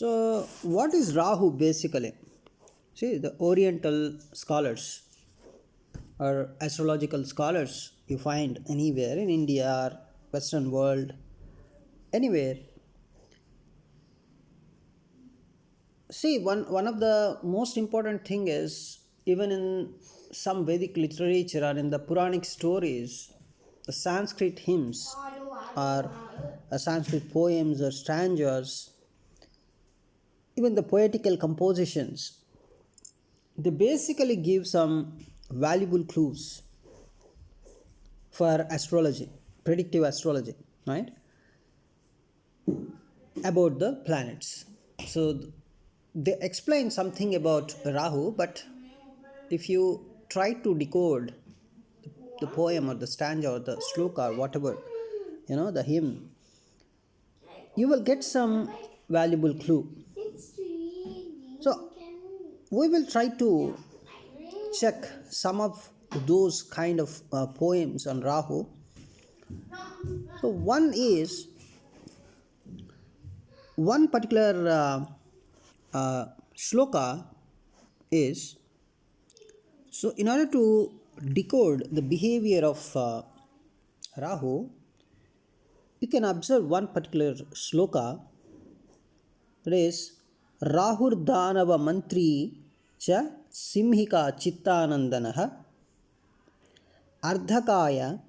So, what is Rahu basically? See, the Oriental scholars or astrological scholars you find anywhere in India or Western world, anywhere. See, one of the most important thing is even in some Vedic literature or in the Puranic stories, the Sanskrit hymns or Sanskrit poems or stanzas, even the poetical compositions, they basically give some valuable clues for astrology, predictive astrology, right? About the planets. So they explain something about Rahu, but if you try to decode the poem or the stanza or the shloka or whatever, the hymn, you will get some valuable clue. So we will try to check some of those kind of poems on Rahu. So one particular shloka is, so in order to decode the behavior of Rahu, you can observe one particular shloka, that is Rahur Dhanava Mantri cha Simhika Chittanandanaha Ardhakaya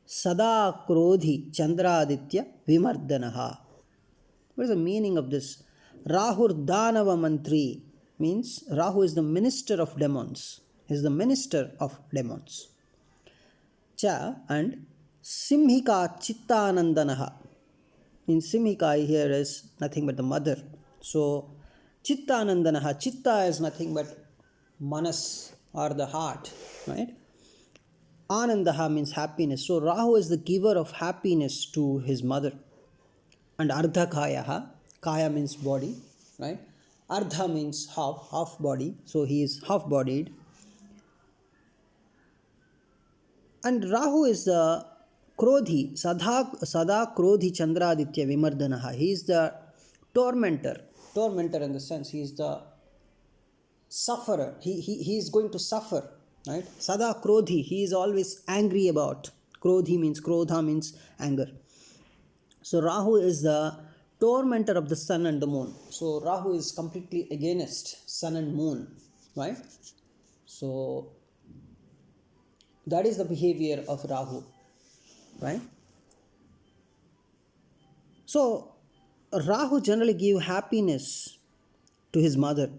Sada Krodhi Chandraditya Vimardanaha. What is the meaning of this? Rahur Dhanava Mantri means Rahu is the minister of demons. He is the minister of demons. Cha and Simhika Chittanandanaha. In Simhika here is nothing but the mother. So Chittanandanaha. Chitta is nothing but manas or the heart, right? Anandaha means happiness. So Rahu is the giver of happiness to his mother. And Ardhakayaha, Kaya means body, right? Ardha means half body. So he is half bodied. And Rahu is the Krodhi, Sada Krodhi Chandraditya Vimardanaha. He is the tormentor in the sense he is the sufferer. He is going to suffer, right? Sada Krodhi, he is always angry about. Krodhi means, Krodha means anger. So Rahu is the tormentor of the sun and the moon. So Rahu is completely against sun and moon, right? So that is the behavior of Rahu, right? So Rahu generally gives happiness to his mother,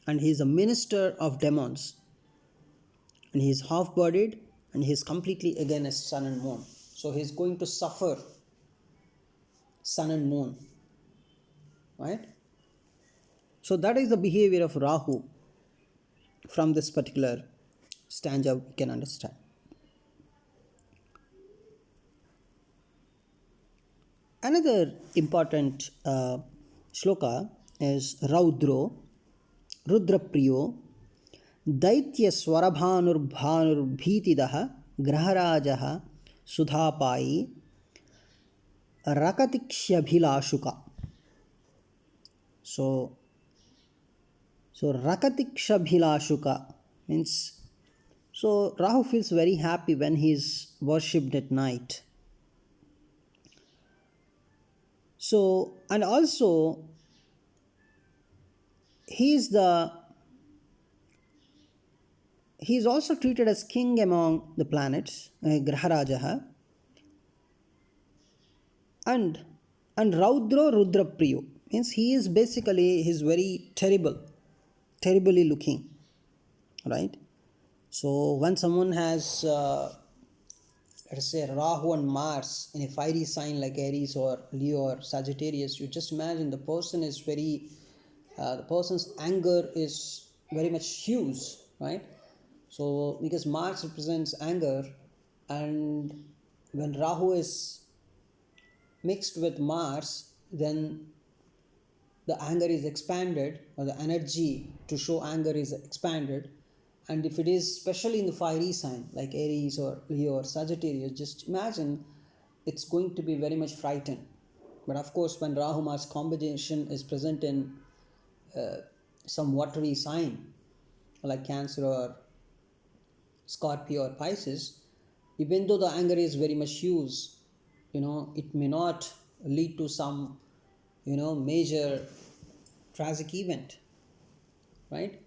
and he is a minister of demons, and he is half-bodied, and he is completely against sun and moon. So he is going to suffer sun and moon, right? So that is the behavior of Rahu. From this particular stanza we can understand. Another important shloka is Raudro, Rudrapriyo, Daitya Swarabhanur Bhanur Bhitidaha, Graharajaha, Sudhapai, Rakatikshabhilashuka. So Rakatikshabhilashuka means, so Rahu feels very happy when he is worshipped at night. So, and also he is also treated as king among the planets, Graharajaha, and Raudro Rudrapriyo means he is very terribly looking, right? So when someone has let's say Rahu and Mars in a fiery sign like Aries or Leo or Sagittarius, you just imagine the person's anger is very much huge, right? So because Mars represents anger, and when Rahu is mixed with Mars, then the anger is expanded, or the energy to show anger is expanded. And if it is especially in the fiery sign like Aries or Leo or Sagittarius, just imagine it's going to be very much frightened, But of course, when Rahu Mars combination is present in uh, some watery sign like Cancer or Scorpio or Pisces, even though the anger is very much used, it may not lead to some, major tragic event, right?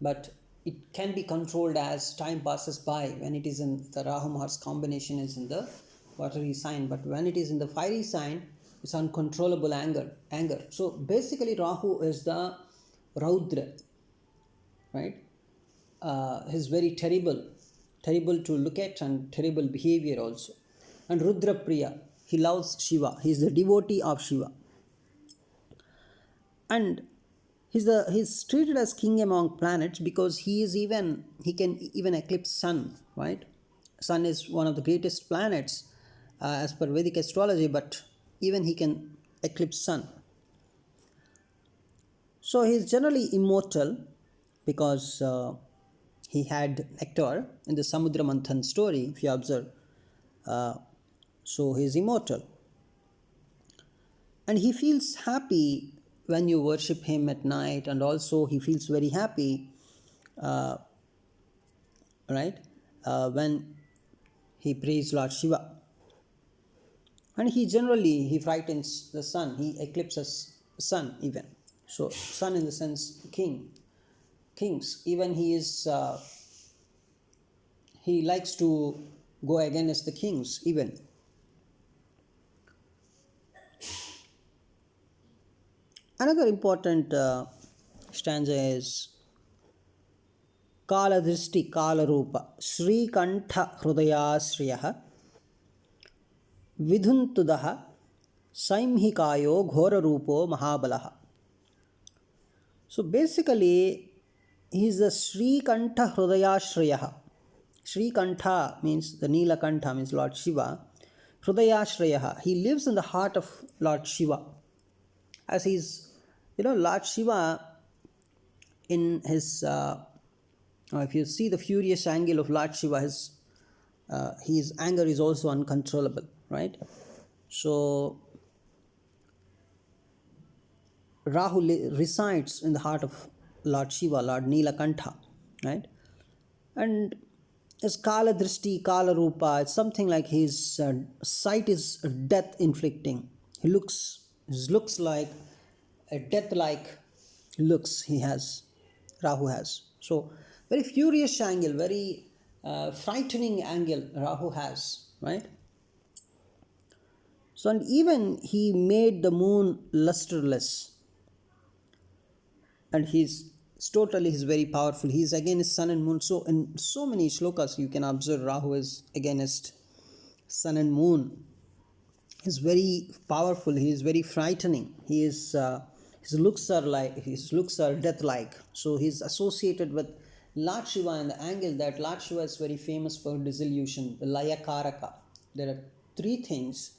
But it can be controlled as time passes by when it is in the Rahu Mars combination is in the watery sign. But when it is in the fiery sign, it's uncontrollable anger. So basically, Rahu is the Raudra, right? He's very terrible to look at and terrible behavior also. And Rudra Priya, he loves Shiva. He is the devotee of Shiva. And he's treated as king among planets because he can even eclipse sun, right? Sun is one of the greatest planets as per Vedic astrology, but even he can eclipse sun. So he is generally immortal because he had nectar in the Samudra Manthan story, if you observe. Uh, so he is immortal. And he feels happy when you worship him at night, and also he feels very happy, uh, right, when he prays Lord Shiva. And he frightens the sun, he eclipses sun even. So sun in the sense kings, even he likes to go against the kings even. Another important stanza is Kaladrishti Kalarupa Srikantha Hrudayasriyaha Vidhuntudaha Saimhikayo Ghorarupo Mahabalaha. So basically, he is the Srikantha Hrudayashriyaha. Srikantha means the Neelakantha, means Lord Shiva. Hrudayashriyaha, he lives in the heart of Lord Shiva. As he's, Lord Shiva in his, if you see the furious angle of Lord Shiva, his anger is also uncontrollable, right? So Rahu resides in the heart of Lord Shiva, Lord Neelakantha, right? And his Kala Drishti, Kala Rupa, it's something like his sight is death inflicting. His looks like a death like looks Rahu has. So, very furious angle, very frightening angle Rahu has, right? So, and even he made the moon lusterless, and he's very powerful. He's against sun and moon. So in so many shlokas you can observe Rahu is against sun and moon. He's very powerful. He is very frightening. His looks are death like. So he's associated with Lord Shiva and the angle that Lord Shiva is very famous for dissolution, the Laya Karaka. There are three things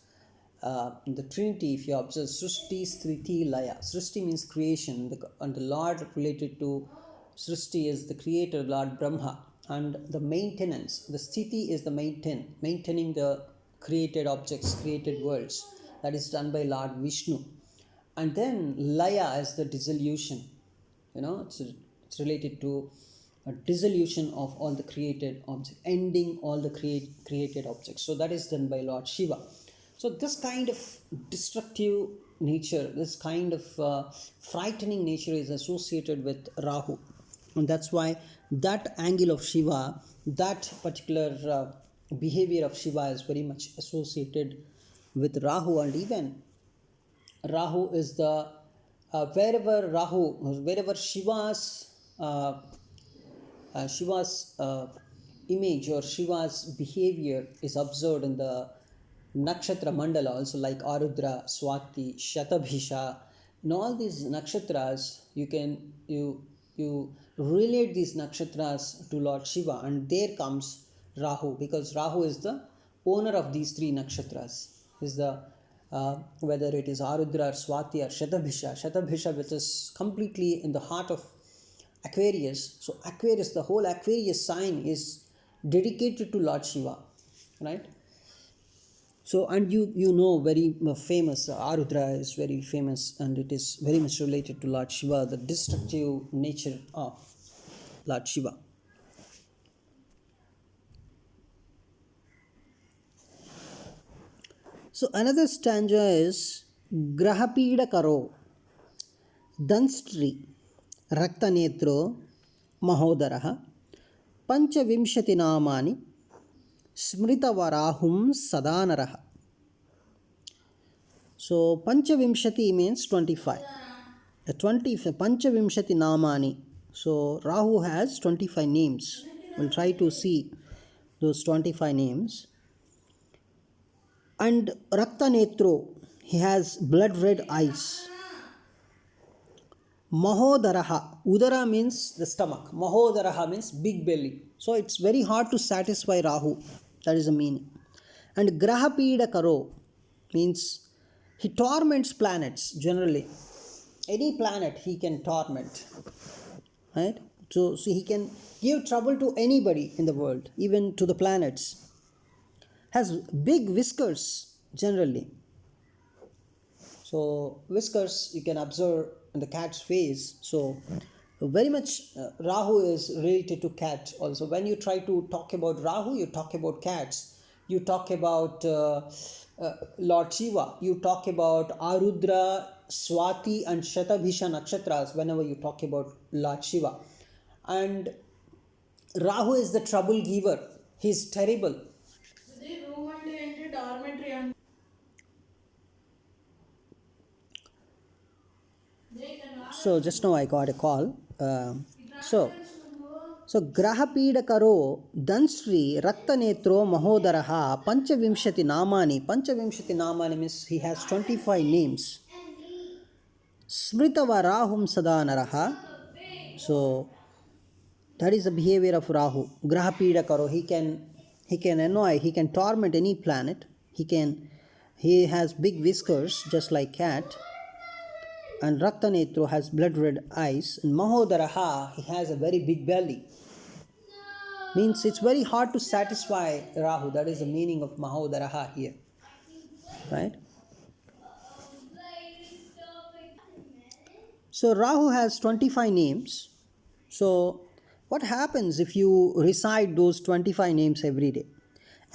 in the Trinity. If you observe Srishti, Sriti, Laya. Srishti means creation, and the Lord related to Srishti is the creator, Lord Brahma, and the maintenance. The Sthiti is the maintaining the created objects, created worlds. That is done by Lord Vishnu. And then Laya is the dissolution. It's related to a dissolution of all the created objects, ending all the created objects. So that is done by Lord Shiva. So this kind of destructive nature, this kind of frightening nature is associated with Rahu. And that's why that angle of Shiva, that particular behavior of Shiva is very much associated with Rahu. And even Rahu is wherever Shiva's image or Shiva's behavior is observed in the nakshatra mandala, also like Arudra, Swati, Shatabhisha. In all these nakshatras, you relate these nakshatras to Lord Shiva, and there comes Rahu, because Rahu is the owner of these three nakshatras. Is the whether it is Arudra or Swati or Shatabhisha, which is completely in the heart of Aquarius. So Aquarius, the whole Aquarius sign is dedicated to Lord Shiva, right? So, and you know, very famous, Arudra is very famous, and it is very much related to Lord Shiva, the destructive nature of Lord Shiva. So, another stanza is Grahapida Karo, Danstri, Raktanetro, Mahodaraha, Panchavimshati Namani, Smritavarahum Sadanaraha. So Panchavimshati means 25. The 20 Panchavimshati Namani. So Rahu has 25 names. We'll try to see those 25 names. And Rakta Netro, he has blood red eyes. Mahodaraha, Udara means the stomach. Mahodaraha means big belly. So it's very hard to satisfy Rahu. That is the meaning. And Grahapida Karo means he torments planets generally. Any planet he can torment. Right? So he can give trouble to anybody in the world, even to the planets. Has big whiskers generally. So whiskers you can observe in the cat's face. So very much Rahu is related to cat also. When you try to talk about Rahu, you talk about cats. You talk about Lord Shiva. You talk about Arudra, Swati and Shatabhisha nakshatras whenever you talk about Lord Shiva. And Rahu is the trouble giver. He is terrible. So just now I got a call. So Grahapida Karo, Dansri, Raktanetro, Mahodaraha, Panchavimshati Namani. Panchavimshati Namani means he has 25 names. Smritavarahum Sadanaraha. So that is the behavior of Rahu. Grahapida Karo. He can annoy, he can torment any planet. He has big whiskers just like cat. And Raktanetro has blood red eyes. And Mahodaraha, he has a very big belly. Means it's very hard to satisfy Rahu. That is the meaning of Mahodaraha here. Right? So Rahu has 25 names. So what happens if you recite those 25 names every day?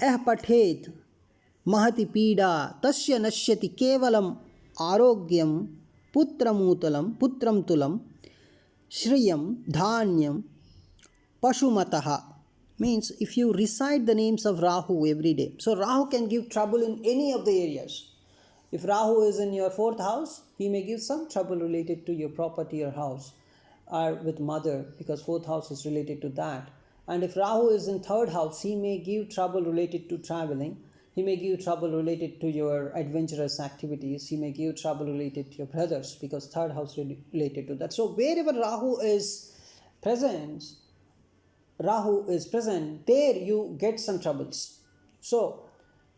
Pathet mahati pida tasya nashyati kevalam arogyam putram tulam shriyam dhanyam pashumataha. Means if you recite the names of Rahu every day. So Rahu can give trouble in any of the areas. If Rahu is in your 4th house, he may give some trouble related to your property or house, or with mother, because 4th house is related to that. And if Rahu is in 3rd house, he may give trouble related to traveling. He may give trouble related to your adventurous activities. He may give trouble related to your brothers, because 3rd house related to that. So wherever Rahu is present, there you get some troubles. So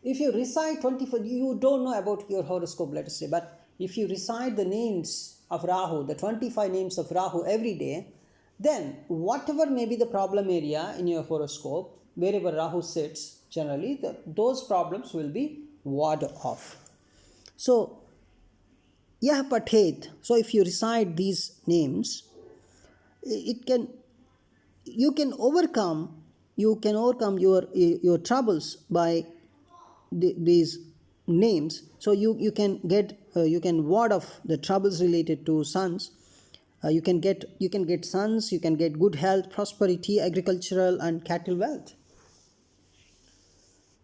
if you recite 24, you don't know about your horoscope, let us say, but if you recite the names of Rahu, the 25 names of Rahu every day, then whatever may be the problem area in your horoscope, wherever Rahu sits, generally those problems will be warded off. So Yah Pathet, so if you recite these names, you can overcome your troubles by these names. So you can ward off the troubles related to sons. You can get sons, you can get good health, prosperity, agricultural and cattle wealth.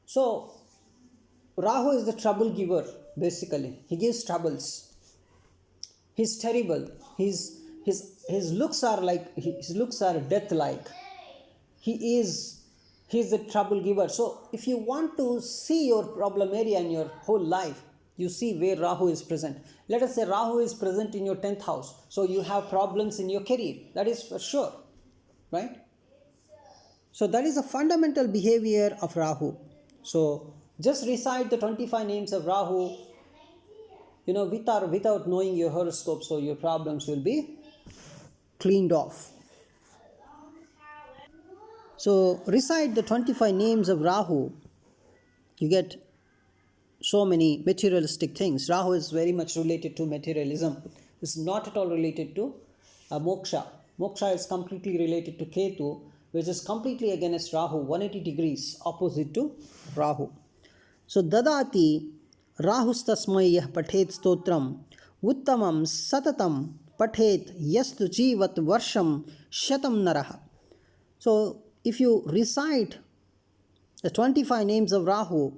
So Rahu is the trouble giver. Basically he gives troubles. He's terrible. His looks are death like. He's the trouble giver. So if you want to see your problem area in your whole life, you see where Rahu is present. Let us say Rahu is present in your 10th house. So you have problems in your career. That is for sure. Right? So that is a fundamental behavior of Rahu. So just recite the 25 names of Rahu, without knowing your horoscope, so your problems will be cleaned off. So recite the 25 names of Rahu, you get so many materialistic things. Rahu is very much related to materialism. It's not at all related to moksha. Moksha is completely related to ketu, which is completely against Rahu, 180 degrees opposite to Rahu. So dadati rahustasmai yah pathet stotram uttamam satatam pathet yastu jivat varsham shatam naraha. So if you recite the 25 names of Rahu,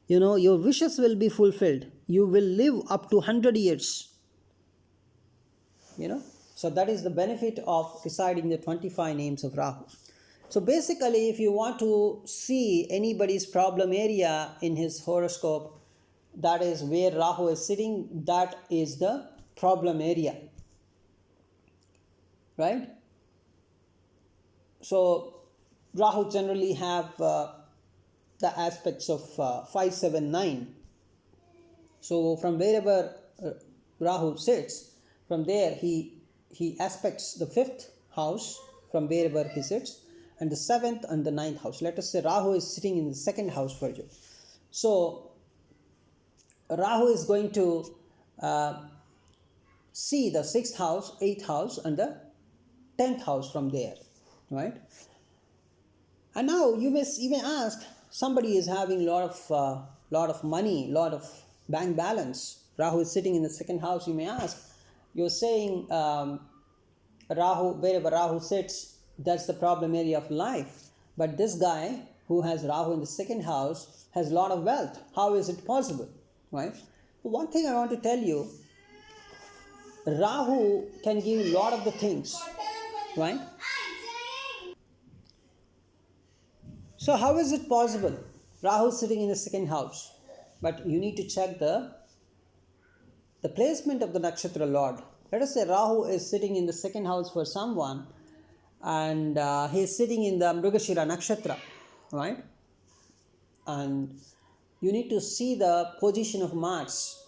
your wishes will be fulfilled. You will live up to 100 years. So that is the benefit of reciting the 25 names of Rahu. So basically, if you want to see anybody's problem area in his horoscope, that is where Rahu is sitting, that is the problem area. Right? So Rahu generally have the aspects of 5, 7, 9. So from wherever Rahu sits, from there he aspects the 5th house from wherever he sits, and the 7th and the 9th house. Let us say Rahu is sitting in the 2nd house for you. So Rahu is going to see the 6th house, 8th house, and the 10th house from there, right? And now you may ask, somebody is having lot of money, lot of bank balance. Rahu is sitting in the 2nd house. You may ask, you're saying Rahu, wherever Rahu sits, that's the problem area of life. But this guy who has Rahu in the 2nd house has lot of wealth. How is it possible, right? One thing I want to tell you, Rahu can give a lot of the things, right? So how is it possible? Rahu is sitting in the 2nd house, but you need to check the placement of the nakshatra lord. Let us say Rahu is sitting in the 2nd house for someone, and he is sitting in the Mrigashira nakshatra, right? And you need to see the position of Mars.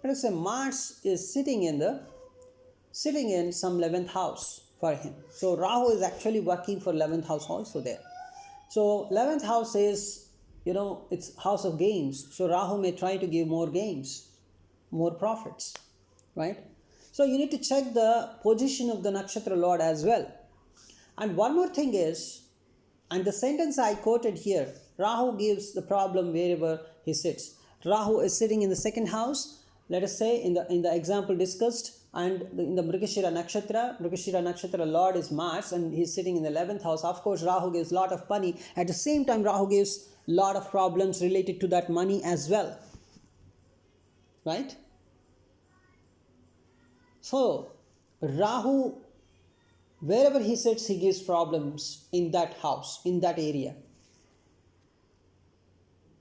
Let us say Mars is sitting in some 11th house for him. So Rahu is actually working for 11th house also there. So 11th house is, it's house of gains. So Rahu may try to give more gains, more profits, right? So you need to check the position of the nakshatra lord as well. And one more thing is, and the sentence I quoted here, Rahu gives the problem wherever he sits. Rahu is sitting in the 2nd house, let us say in the example discussed, and in the Mrigashira nakshatra lord is Mars, and he's sitting in the 11th house. Of course, Rahu gives lot of money. At the same time, Rahu gives lot of problems related to that money as well, right? So Rahu, wherever he sits, he gives problems in that house, in that area.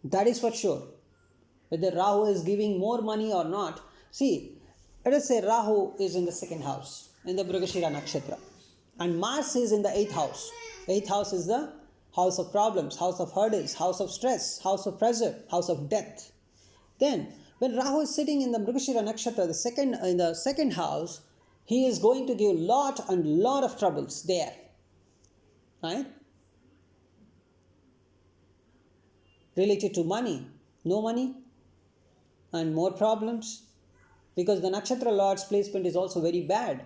That is for sure. Whether Rahu is giving more money or not. See, let us say Rahu is in the 2nd house, in the Mrigashira nakshatra, and Mars is in the 8th house. 8th house is the house of problems, house of hurdles, house of stress, house of pressure, house of death. Then, when Rahu is sitting in the Mrigashira nakshatra, in the 2nd house, he is going to give lot of troubles there, right? Related to money, no money, and more problems, because the nakshatra lord's placement is also very bad.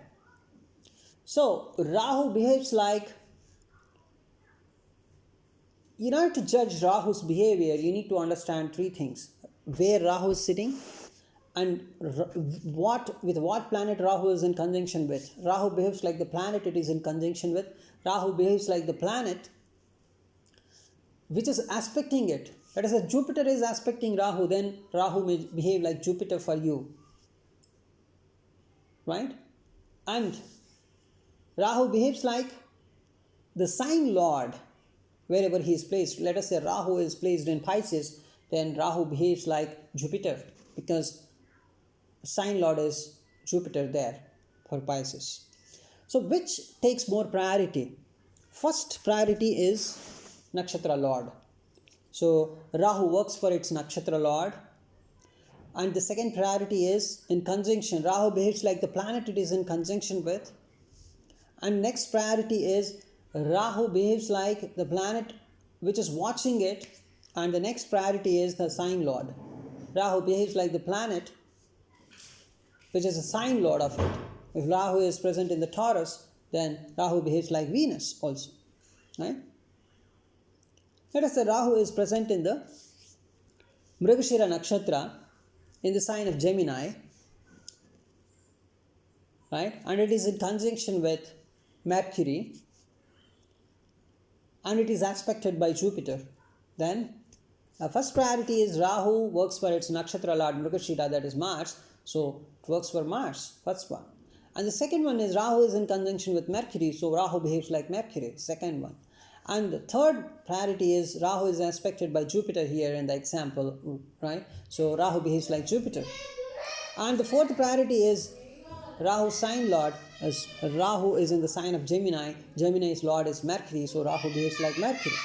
So Rahu behaves like, in order to judge Rahu's behavior, you need to understand 3 things: where Rahu is sitting, and with what planet Rahu is in conjunction with. Rahu behaves like the planet it is in conjunction with. Rahu behaves like the planet which is aspecting it. That is, if Jupiter is aspecting Rahu, then Rahu may behave like Jupiter for you, right? And Rahu behaves like the sign lord wherever he is placed. Let us say Rahu is placed in Pisces, then Rahu behaves like Jupiter, because sign lord is Jupiter there for Pisces. So which takes more priority? First priority is nakshatra lord. So Rahu works for its nakshatra lord. And the second priority is in conjunction. Rahu behaves like the planet it is in conjunction with. And next priority is Rahu behaves like the planet which is watching it And the next priority is the sign lord. Rahu behaves like the planet, which is a sign lord of it. If Rahu is present in the Taurus, then Rahu behaves like Venus also. Right? Let us say Rahu is present in the Mrigashira Nakshatra in the sign of Gemini, right? And it is in conjunction with Mercury, and it is aspected by Jupiter. Then first priority is Rahu works for its Nakshatra Lord Mrigashira, that is Mars, so it works for Mars, first one. And the second one is Rahu is in conjunction with Mercury, so Rahu behaves like Mercury, second one. And the third priority is Rahu is aspected by Jupiter here in the example, right? So Rahu behaves like Jupiter. And the fourth priority is Rahu's sign lord, as Rahu is in the sign of Gemini. Gemini's lord is Mercury, so Rahu behaves like Mercury.